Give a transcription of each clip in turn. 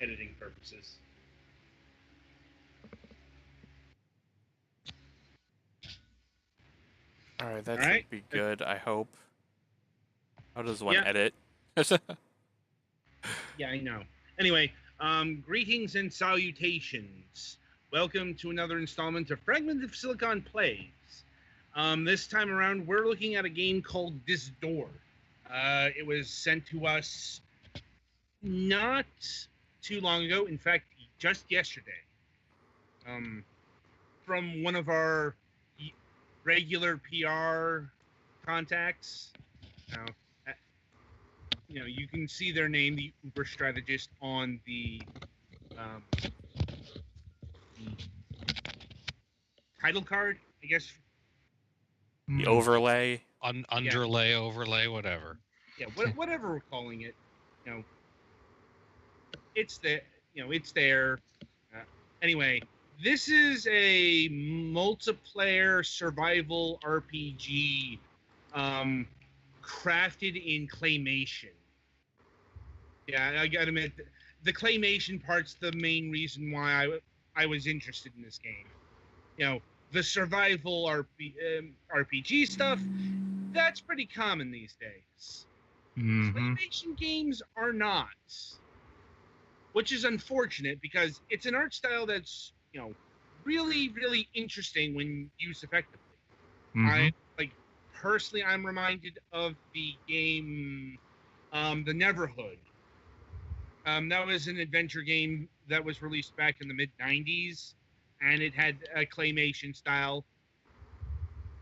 editing purposes. All right, that All right. should be good. I hope. How does one Yeah. edit? Yeah, I know. Anyway, greetings and salutations. Welcome to another installment of Fragments of Silicon Plays. This time around, we're looking at a game called Disdoored. It was sent to us not too long ago. In fact, just yesterday. From one of our regular PR contacts. Now, you can see their name, the Uber strategist, on the title card, I guess. The overlay. Underlay, overlay, whatever. Yeah, whatever we're calling it. It's there. It's there. Anyway, this is a multiplayer survival RPG crafted in claymation. Yeah, I gotta admit, the claymation part's the main reason why I was interested in this game. The survival RPG stuff, that's pretty common these days. Claymation games are not, which is unfortunate because it's an art style that's really, really interesting when used effectively. Personally, I'm reminded of the game The Neverhood. That was an adventure game that was released back in the mid-90s, and it had a claymation style.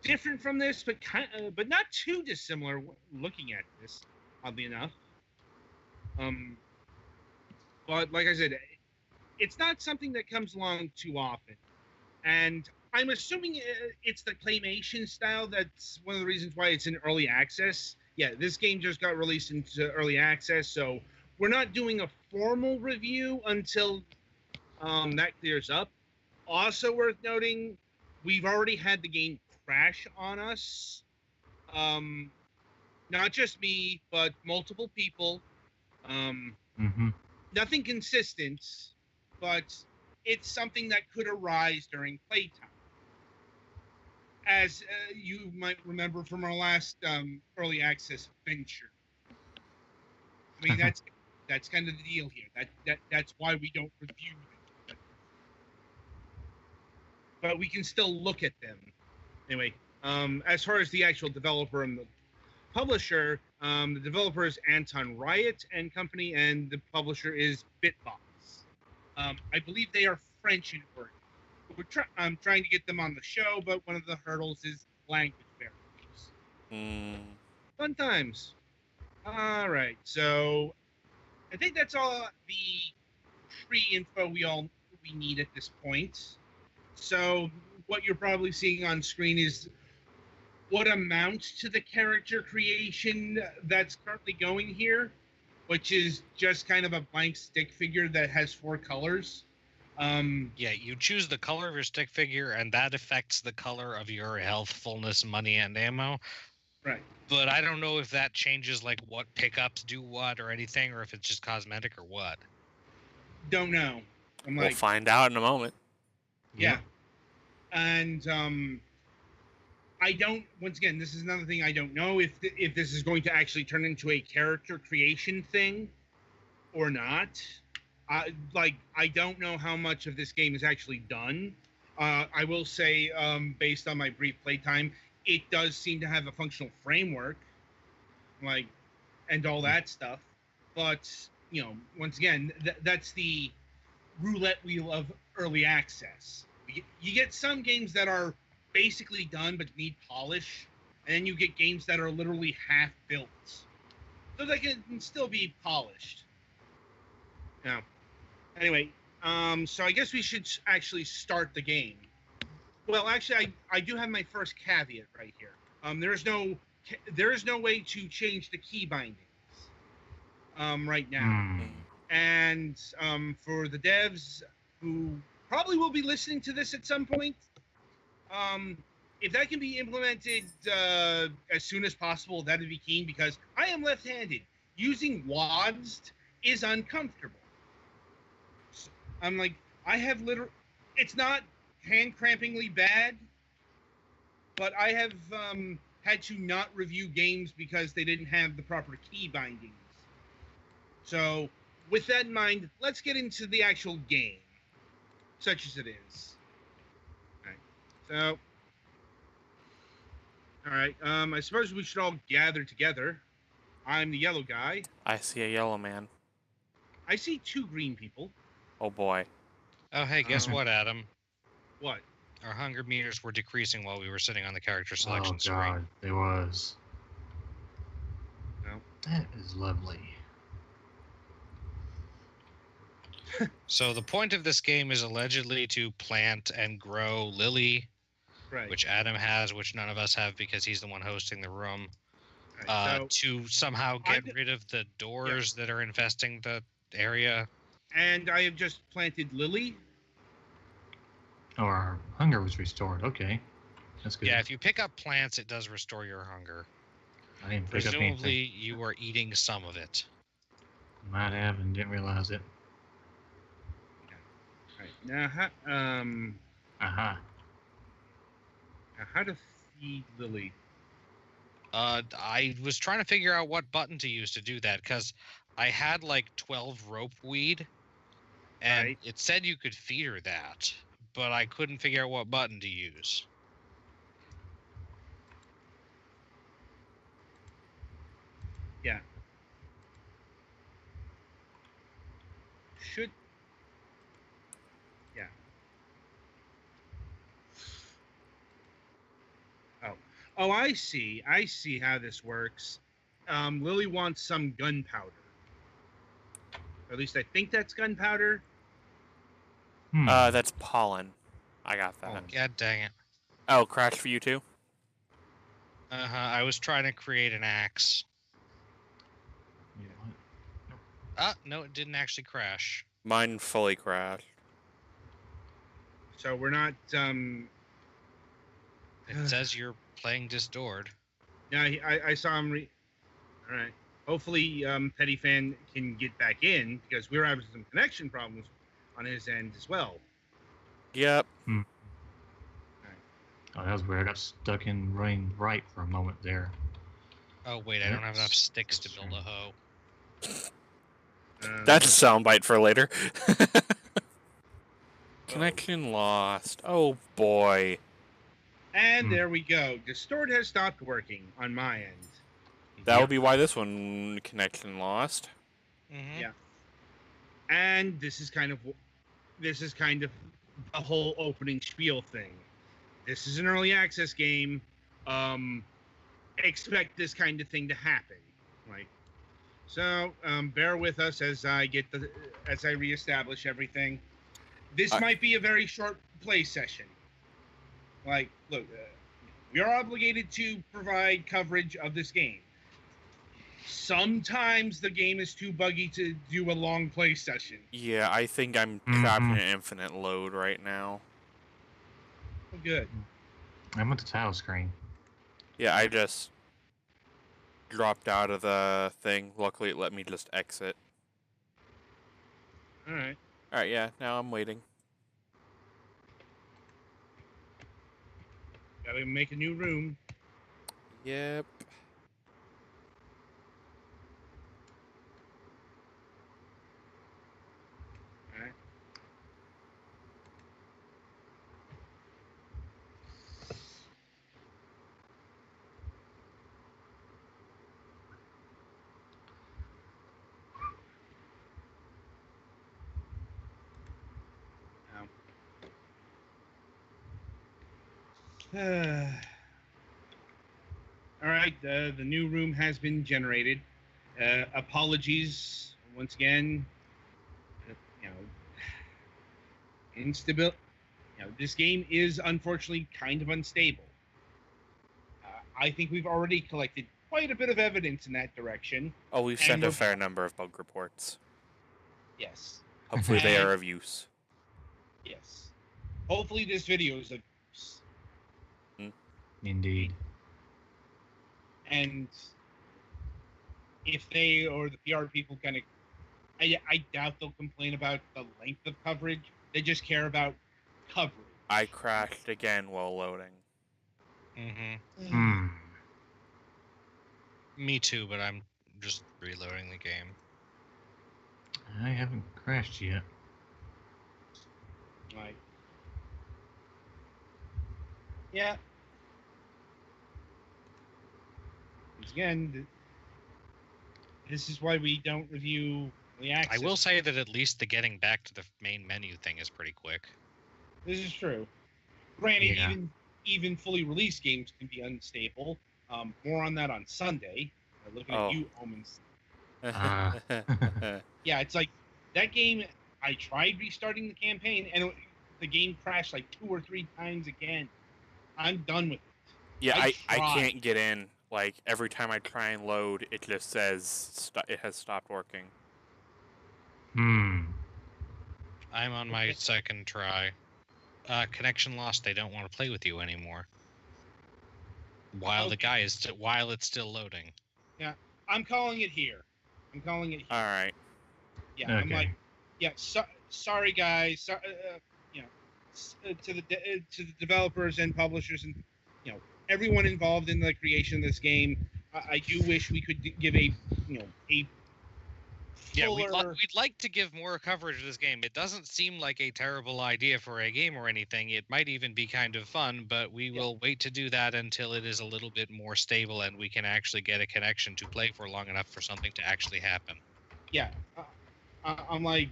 Different from this, but not too dissimilar looking at this, oddly enough. But like I said, it's not something that comes along too often. And I'm assuming it's the claymation style that's one of the reasons why it's in early access. Yeah, this game just got released into early access, so we're not doing a formal review until that clears up. Also worth noting, we've already had the game crash on us. Not just me, but multiple people. Nothing consistent, but it's something that could arise during playtime. As you might remember from our last early access venture. I mean, that's kind of the deal here. That's why we don't review them. But we can still look at them. Anyway, as far as the actual developer and the publisher, the developer is Anton Riot and Company, and the publisher is Bitbox. I believe they are French in origin. I'm trying to get them on the show, but one of the hurdles is language barriers. Fun times. All right, so I think that's all the pre-info we need at this point. So what you're probably seeing on screen is what amounts to the character creation that's currently going here, which is just kind of a blank stick figure that has 4 colors. Yeah, you choose the color of your stick figure, and that affects the color of your health, fullness, money, and ammo. Right. But I don't know if that changes like what pickups do what or anything, or if it's just cosmetic or what. Don't know. We'll find out in a moment. Yeah. And I don't. Once again, this is another thing I don't know if this is going to actually turn into a character creation thing or not. I don't know how much of this game is actually done. I will say, based on my brief playtime, it does seem to have a functional framework, and all that stuff. But once again, that's the roulette wheel of early access. You get some games that are basically done but need polish, and then you get games that are literally half built, so they can still be polished. Now, anyway, so I guess we should actually start the game. Well, actually, I do have my first caveat right here. There is no way to change the key bindings right now. And for the devs who probably will be listening to this at some point, if that can be implemented as soon as possible, that would be keen, because I am left-handed. Using WASD is uncomfortable. I'm like, I have it's not hand crampingly bad, but I have had to not review games because they didn't have the proper key bindings. So, with that in mind, let's get into the actual game, such as it is. All right. So, all right. I suppose we should all gather together. I'm the yellow guy. I see a yellow man. I see 2 green people. Oh boy. Oh, hey, guess what, Adam? What? Our hunger meters were decreasing while we were sitting on the character selection screen. Oh god, it was. No. That is lovely. So the point of this game is allegedly to plant and grow Lily, Right. which Adam has, which none of us have because he's the one hosting the room, Right, to somehow get rid of the doors that are infesting the area. And I have just planted Lily. Oh, our hunger was restored. Okay. That's good. Yeah, if you pick up plants, it does restore your hunger. I didn't pick up anything. Presumably, you are eating some of it. Might have and didn't realize it. Right. Now, Aha. how to feed Lily? I was trying to figure out what button to use to do that, because I had like 12 rope weed, and Right. it said you could feed her that, but I couldn't figure out what button to use. Yeah. Should. Yeah. Oh, I see. I see how this works. Lily wants some gunpowder. Or at least I think that's gunpowder. That's pollen. I got that. Pollen. God dang it. Oh, crash for you too? I was trying to create an axe. What? No, it didn't actually crash. Mine fully crashed. So we're not. It says you're playing Disdoored. No, I saw him. All right. Hopefully, Petty Fan can get back in because we were having some connection problems on his end as well. Yep. Oh, that was weird. I got stuck in running right for a moment there. Oh, wait, I don't have enough sticks to build a hoe. That's a soundbite for later. Connection lost. Oh boy. And there we go. Disdoored has stopped working on my end. That would be why this one connection lost. Mm-hmm. Yeah. And this is kind of the whole opening spiel thing. This is an early access game. Expect this kind of thing to happen. Like, so bear with us as I reestablish everything. This might be a very short play session. Like, look, we are obligated to provide coverage of this game. Sometimes the game is too buggy to do a long play session. Yeah, I think I'm trapped in an infinite load right now. Oh, good. I'm at the title screen. Yeah, I just dropped out of the thing. Luckily, it let me just exit. All right. Alright, yeah, now I'm waiting. Gotta make a new room. Yep. All right. All right, the new room has been generated. Apologies once again. Instability. This game is unfortunately kind of unstable. I think we've already collected quite a bit of evidence in that direction. Oh, we've sent a fair number of bug reports. Yes. Hopefully they are of use. Yes. Hopefully this video is of use. Indeed. And if they or the PR people kind of I doubt they'll complain about the length of coverage. They just care about coverage. I crashed again while loading. Mm-hmm. Hmm. Me too, but I'm just reloading the game. I haven't crashed yet. Like, yeah. Once again, this is why we don't review the access. I will say that at least the getting back to the main menu thing is pretty quick. This is true. Granted, Yeah. even fully released games can be unstable. More on that on Sunday. Looking Oh. at you, Omens. Ah. Yeah, it's like that game. I tried restarting the campaign, and the game crashed like 2 or 3 times again. I'm done with it. Yeah, I I tried. can't get in. Like, every time I try and load, it just says it has stopped working. Hmm. I'm on my second try. Connection lost. They don't want to play with you anymore. While while it's still loading. I'm calling it here. I'm calling it here. All right. Yeah, I'm Okay. like, yeah. Sorry, guys. To the developers and publishers and everyone involved in the creation of this game. I do wish we could give a Yeah, fuller. we'd like to give more coverage to this game. It doesn't seem like a terrible idea for a game or anything. It might even be kind of fun, but we will wait to do that until it is a little bit more stable and we can actually get a connection to play for long enough for something to actually happen. Yeah, I'm like,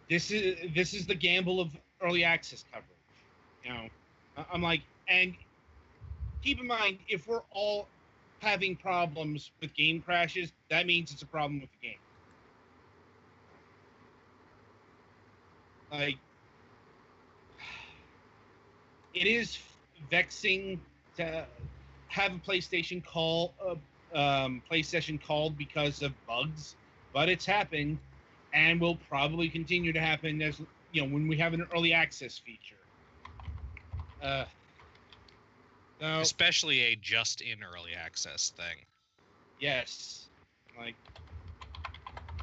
this is the gamble of early access coverage. I'm like, and keep in mind, if we're all having problems with game crashes, that means it's a problem with the game. Like, it is vexing to have a PlayStation PlayStation called because of bugs, but it's happened, and will probably continue to happen as when we have an early access feature. So, Especially a just in early access thing. yes, like,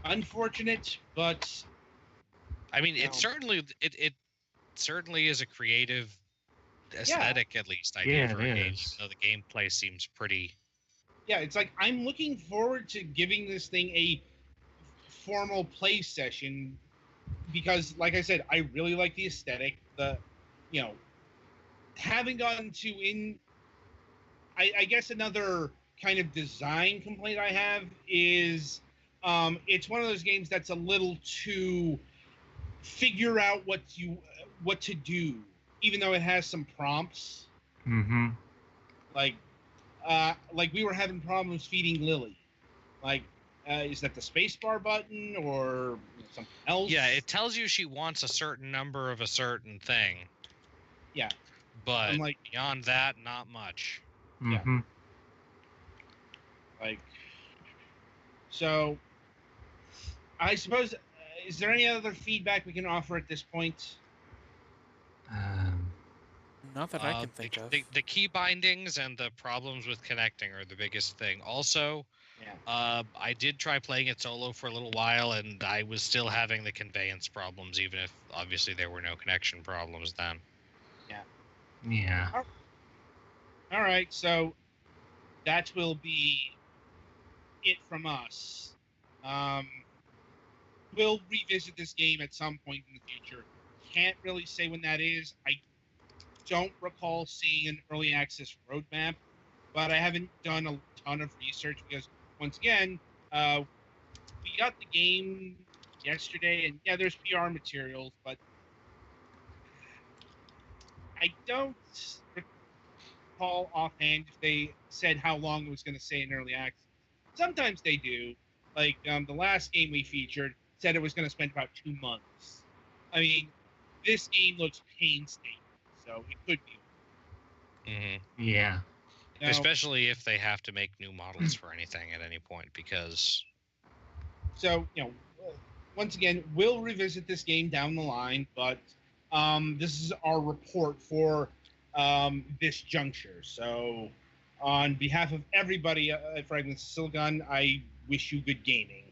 unfortunate, but I mean, it certainly is a creative aesthetic, at least idea for a game, even though the gameplay seems pretty. Yeah, it's like I'm looking forward to giving this thing a formal play session because, like I said, I really like the aesthetic. Having gotten to I guess another kind of design complaint I have is it's one of those games that's a little too figure out what to do, even though it has some prompts. Mm-hmm. Like we were having problems feeding Lily. Like, is that the spacebar button or something else? Yeah, it tells you she wants a certain number of a certain thing. Yeah. But I'm like, beyond that, not much. Mm-hmm. Like, so I suppose, is there any other feedback we can offer at this point? Not that I can think of. The key bindings and the problems with connecting are the biggest thing. Also, I did try playing it solo for a little while, and I was still having the conveyance problems, even if obviously there were no connection problems then. Yeah. All right, so that will be it from us. We'll revisit this game at some point in the future. Can't really say when that is. I don't recall seeing an early access roadmap, but I haven't done a ton of research because, once again, we got the game yesterday, and yeah, there's PR materials, but I don't recall offhand if they said how long it was going to stay in early access. Sometimes they do. Like, the last game we featured said it was going to spend about 2 months. I mean, this game looks painstaking, so it could be. Mm-hmm. Yeah. Especially if they have to make new models for anything at any point, because... So, once again, we'll revisit this game down the line, but this is our report for this juncture. So, on behalf of everybody at Fragments of Silicon, I wish you good gaming.